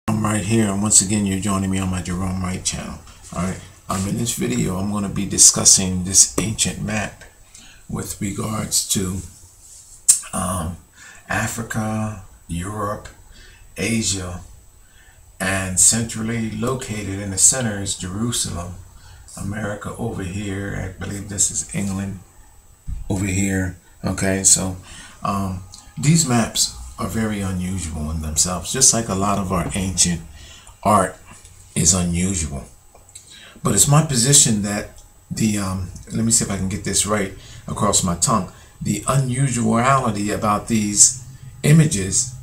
I'm right here, and once again you're joining me on my Gerone Wright channel. Alright, in this video I'm going to be discussing this ancient map with regards to Africa, Europe, Asia, and centrally located in the center is Jerusalem, America over here. I believe this is England over here. Okay, so these maps are very unusual in themselves, just like a lot of our ancient art is unusual. But it's my position that the let me see if I can get this right across my tongue. The unusuality about these images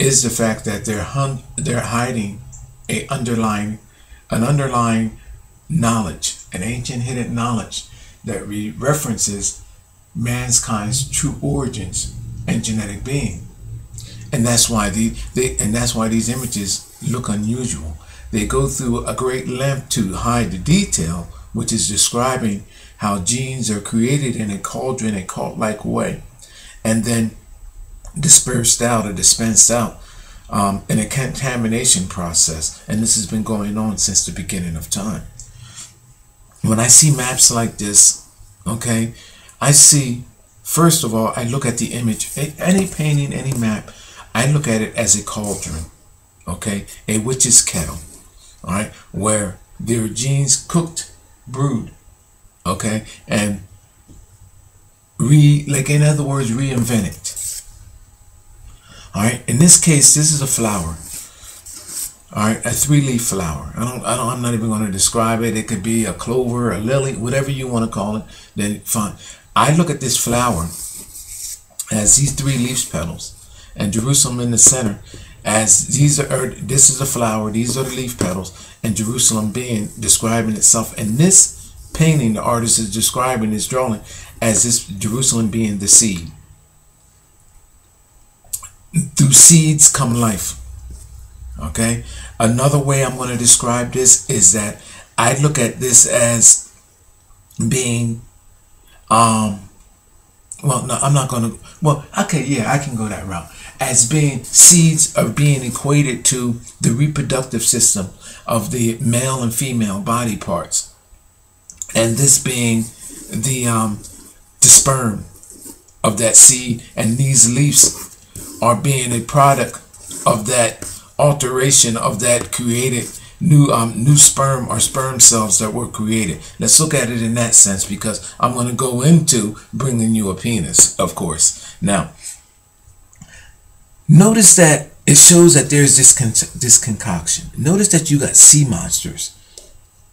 is the fact that they're hiding an underlying knowledge, an ancient hidden knowledge that references mankind's true origins and genetic being. And that's why these images look unusual. They go through a great length to hide the detail, which is describing how genes are created in a cauldron, a cult-like way, and then dispersed out or dispensed out in a contamination process. And this has been going on since the beginning of time. When I see maps like this, okay, I see, first of all, I look at the image, any painting, any map, I look at it as a cauldron, okay, a witch's kettle, all right, where there are genes cooked, brewed, okay, and in other words, reinvented. All right, in this case, this is a flower, all right, a 3-leaf flower. I'm not even going to describe it. It could be a clover, a lily, whatever you want to call it. Then fine. I look at this flower as these 3 leaf petals, and Jerusalem in the center, as this is a flower, these are the leaf petals, and Jerusalem describing itself. And this painting, the artist is describing this drawing as this Jerusalem being the seed. Through seeds come life. Okay. Another way I'm going to describe this is that I look at this as being well, no, I'm not going to, well, okay, yeah, I can go that route. As being seeds are being equated to the reproductive system of the male and female body parts. And this being the sperm of that seed, and these leaves are being a product of that alteration of that created new sperm or sperm cells that were created. Let's look at it in that sense, because I'm going to go into bringing you a penis, of course. Now, notice that it shows that there's this concoction. Notice that you got sea monsters,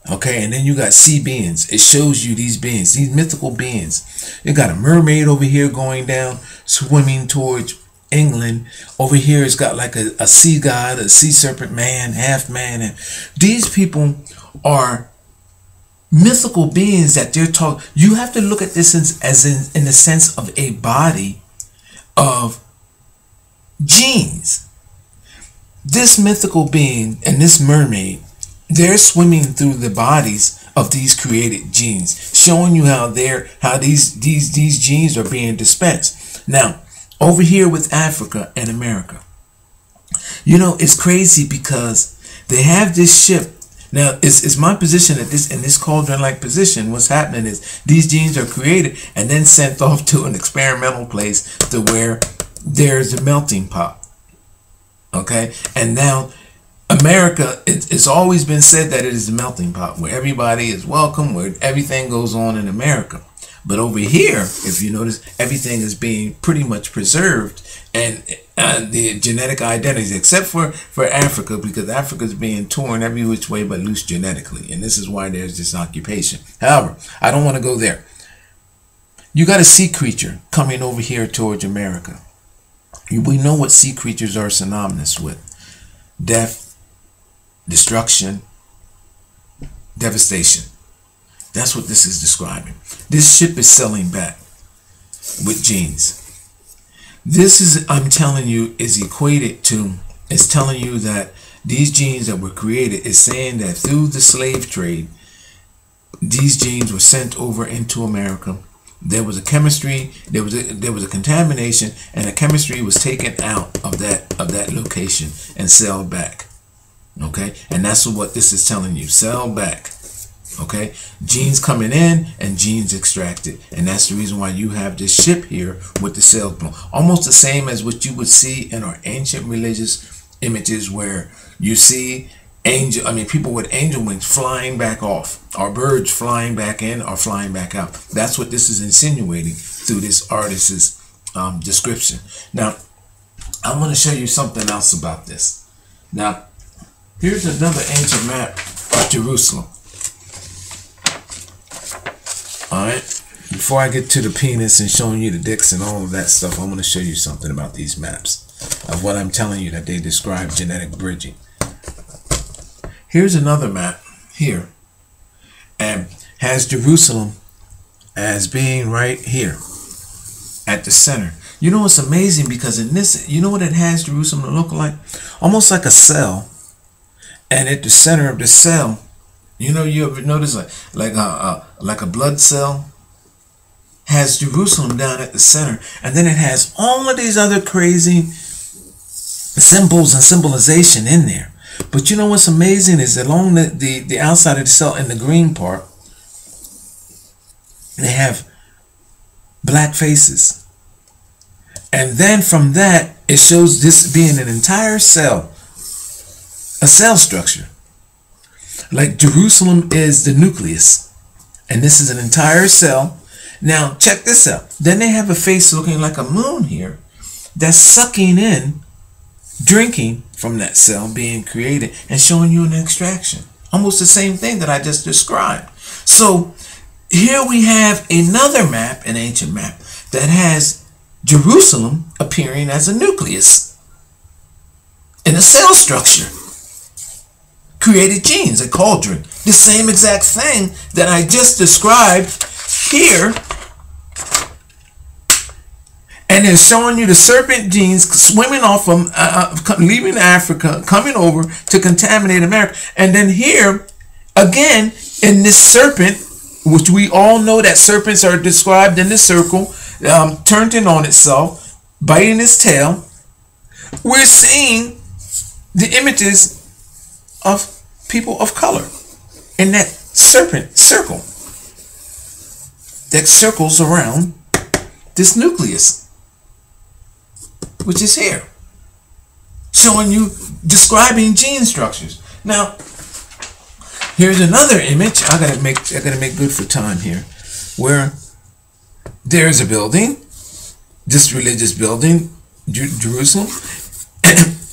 okay, and then you got sea beings. It shows you these beings, these mythical beings. You got a mermaid over here going down, swimming towards England. Over here it's got like a sea god, a sea serpent man, half man, and these people are mythical beings that they're talking. You have to look at this as in the sense of a body of genes. This mythical being and this mermaid, they're swimming through the bodies of these created genes, showing you how these genes are being dispensed. Now, over here with Africa and America, you know, it's crazy because they have this ship. Now, it's my position that in this cauldron-like position, what's happening is these genes are created and then sent off to an experimental place to where there's a melting pot. Okay, and now America, it's always been said that it is a melting pot where everybody is welcome, where everything goes on in America. But over here, if you notice, everything is being pretty much preserved, and the genetic identities, except for Africa, because Africa is being torn every which way but loose genetically. And this is why there's this occupation. However, I don't want to go there. You got a sea creature coming over here towards America. We know what sea creatures are synonymous with: death, destruction, devastation. That's what this is describing. This ship is sailing back with genes. This is, I'm telling you, is equated to, it's telling you that these genes that were created is saying that through the slave trade, these genes were sent over into America. There was a chemistry, there was a contamination, and the chemistry was taken out of that location and sailed back. Okay, and that's what this is telling you. Cell back. Okay, genes coming in and genes extracted, and that's the reason why you have this ship here with the cells blown. Almost the same as what you would see in our ancient religious images, where you see people with angel wings flying back off, or birds flying back in or flying back out. That's what this is insinuating through this artist's description. Now, I want to show you something else about this. Now, here's another ancient map of Jerusalem. Alright, before I get to the penis and showing you the dicks and all of that stuff, I want to show you something about these maps of what I'm telling you that they describe genetic bridging. Here's another map here, and has Jerusalem as being right here at the center. You know what's amazing, because in this, you know what it has Jerusalem to look like? Almost like a cell, and at the center of the cell, you know, you ever notice like a blood cell has Jerusalem down at the center, and then it has all of these other crazy symbols and symbolization in there. But you know what's amazing is that along the outside of the cell, in the green part, they have black faces. And then from that, it shows this being an entire cell, a cell structure. Like Jerusalem is the nucleus, and this is an entire cell. Now check this out. Then they have a face looking like a moon here that's sucking in, drinking from that cell being created and showing you an extraction. Almost the same thing that I just described. So here we have another map, an ancient map, that has Jerusalem appearing as a nucleus in a cell structure. Created genes, a cauldron. The same exact thing that I just described here. And they're showing you the serpent genes swimming off from, leaving Africa, coming over to contaminate America. And then here, again, in this serpent, which we all know that serpents are described in the circle, turned in on itself, biting its tail, we're seeing the images of people of color in that serpent circle that circles around this nucleus, which is here, showing you, describing gene structures. Now, here's another image. I gotta make good for time here, where there's a building, this religious building, Jerusalem,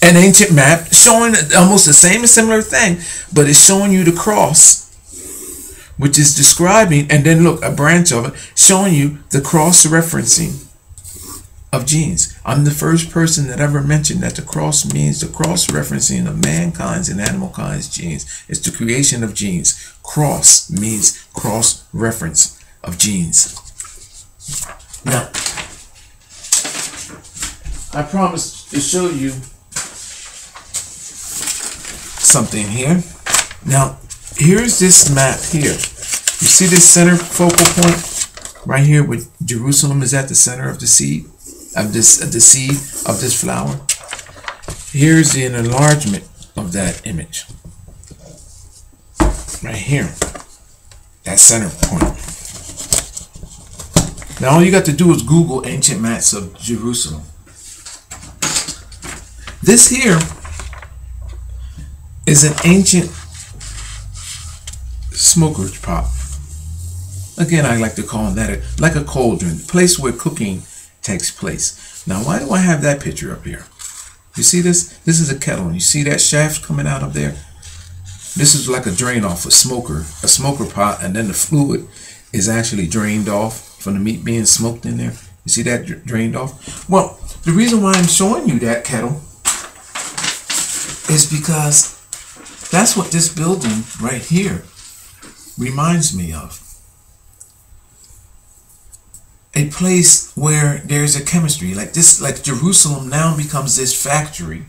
an ancient map showing almost the same and similar thing, but it's showing you the cross, which is describing, and then look, a branch of it showing you the cross-referencing of genes. I'm the first person that ever mentioned that the cross means the cross-referencing of mankind's and animal kind's genes. It's the creation of genes. Cross means cross-reference of genes. Now, I promised to show you something here. Now, here's this map here. You see this center focal point right here, where Jerusalem is at the center of the seed, of the seed of this flower. Here's the enlargement of that image right here, that center point. Now all you got to do is Google ancient maps of Jerusalem. This here is an ancient smoker's pot. Again, I like to call that like a cauldron, place where cooking takes place. Now, why do I have that picture up here? You see this? This is a kettle, and you see that shaft coming out of there? This is like a drain off a smoker pot, and then the fluid is actually drained off from the meat being smoked in there. You see that drained off? Well, the reason why I'm showing you that kettle is because that's what this building right here reminds me of. A place where there's a chemistry like this, like Jerusalem now becomes this factory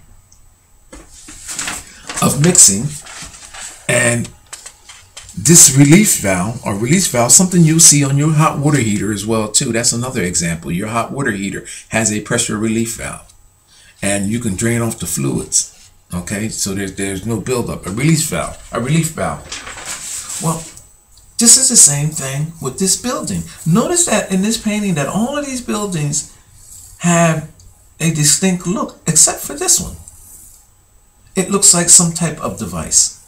of mixing, and this relief valve or release valve, something you'll see on your hot water heater as well too. That's another example. Your hot water heater has a pressure relief valve, and you can drain off the fluids. Okay, so there's no buildup. A release valve. A relief valve. Well, this is the same thing with this building. Notice that in this painting that all of these buildings have a distinct look, except for this one. It looks like some type of device.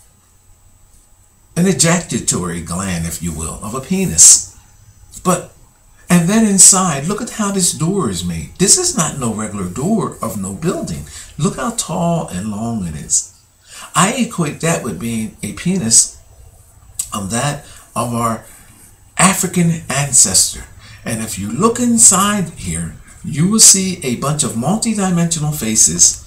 An ejaculatory gland, if you will, of a penis. And then inside, look at how this door is made. This is not no regular door of no building. Look how tall and long it is. I equate that with being a penis of that of our African ancestor. And if you look inside here, you will see a bunch of multi-dimensional faces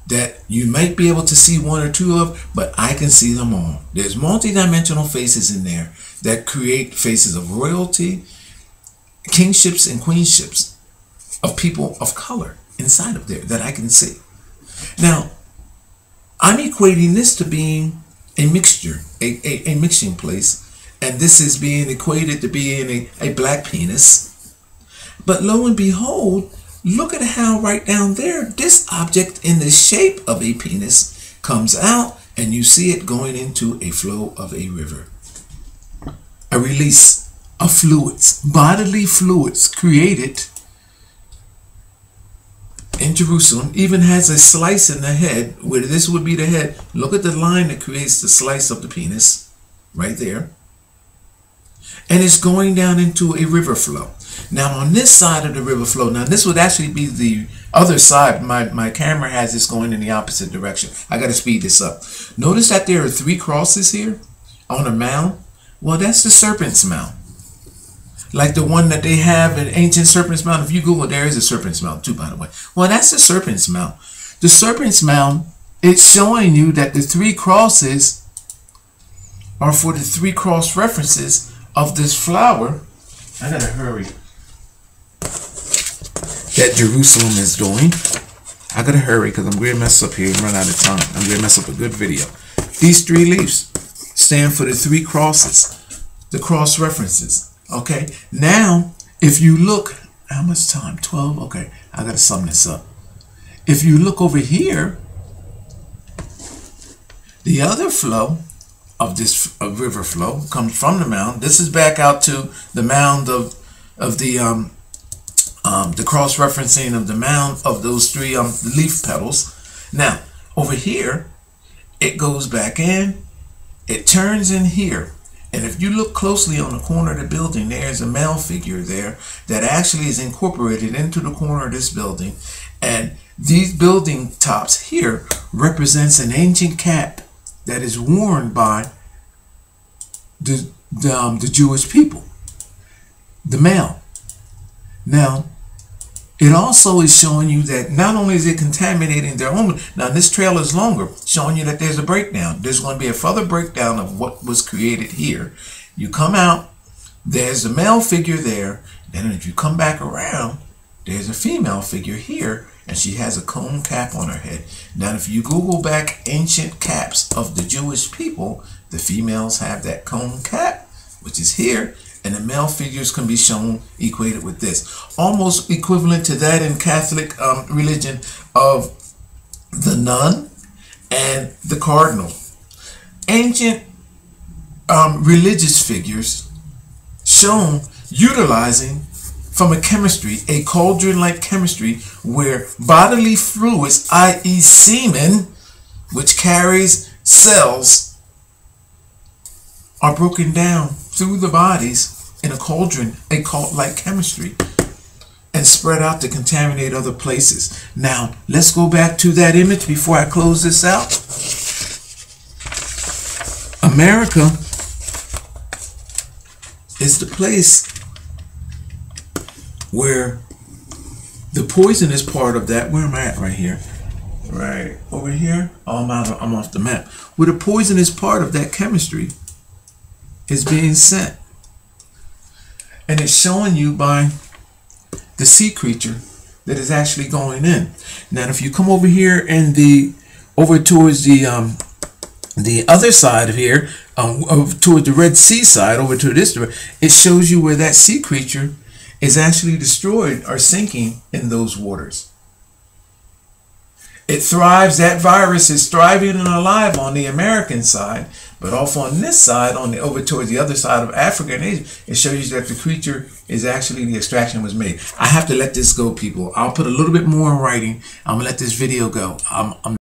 that you might be able to see one or two of, but I can see them all. There's multi-dimensional faces in there that create faces of royalty, kingships and queenships, of people of color inside of there that I can see. Now, I'm equating this to being a mixture, a mixing place, and this is being equated to being a black penis. But lo and behold, look at how right down there, this object in the shape of a penis comes out, and you see it going into a flow of a river. A release of fluids, bodily fluids created in Jerusalem. Even has a slice in the head, where this would be the head. Look at the line that creates the slice of the penis, right there. And it's going down into a river flow. Now on this side of the river flow, now this would actually be the other side. My camera has this going in the opposite direction. I got to speed this up. Notice that there are 3 crosses here on a mound. Well, that's the serpent's mound. Like the one that they have in ancient serpent's mound. If you Google, there is a serpent's mound too, by the way. Well, that's the serpent's mound. The serpent's mound, it's showing you that the 3 crosses are for the 3 cross references of this flower. I gotta hurry. That Jerusalem is doing. I gotta hurry because I'm going to mess up here and run out of time. I'm going to mess up a good video. These 3 leaves stand for the 3 crosses, the cross references. Okay, now if you look, how much time? 12? Okay, I gotta sum this up. If you look over here, the other flow of this river flow comes from the mound. This is back out to the mound of the cross referencing of the mound of those 3 leaf petals. Now over here, it goes back in, it turns in here. And if you look closely on the corner of the building, there's a male figure there that actually is incorporated into the corner of this building. And these building tops here represents an ancient cap that is worn by the Jewish people, the male. Now, it also is showing you that not only is it contaminating their own, now this trail is longer, showing you that there's a breakdown. There's going to be a further breakdown of what was created here. You come out, there's a male figure there, then if you come back around, there's a female figure here, and she has a cone cap on her head. Now if you Google back ancient caps of the Jewish people, the females have that cone cap, which is here, and the male figures can be shown equated with this. Almost equivalent to that in Catholic religion of the nun and the cardinal. Ancient religious figures shown utilizing from a chemistry, a cauldron-like chemistry, where bodily fluids, i.e. semen, which carries cells, are broken down through the bodies in a cauldron, a cult-like chemistry, and spread out to contaminate other places. Now, let's go back to that image before I close this out. America is the place where the poisonous part of that, where am I at right here? Right over here? Oh, I'm off the map. Where the poisonous part of that chemistry is being sent. And it's showing you by the sea creature that is actually going in. Now, if you come over here and over towards the other side of here, toward the Red Sea side, over to this, it shows you where that sea creature is actually destroyed or sinking in those waters. It thrives, that virus is thriving and alive on the American side, but off on this side, over towards the other side of Africa and Asia, it shows you that the creature is actually, the extraction was made. I have to let this go, people. I'll put a little bit more in writing. I'm gonna let this video go.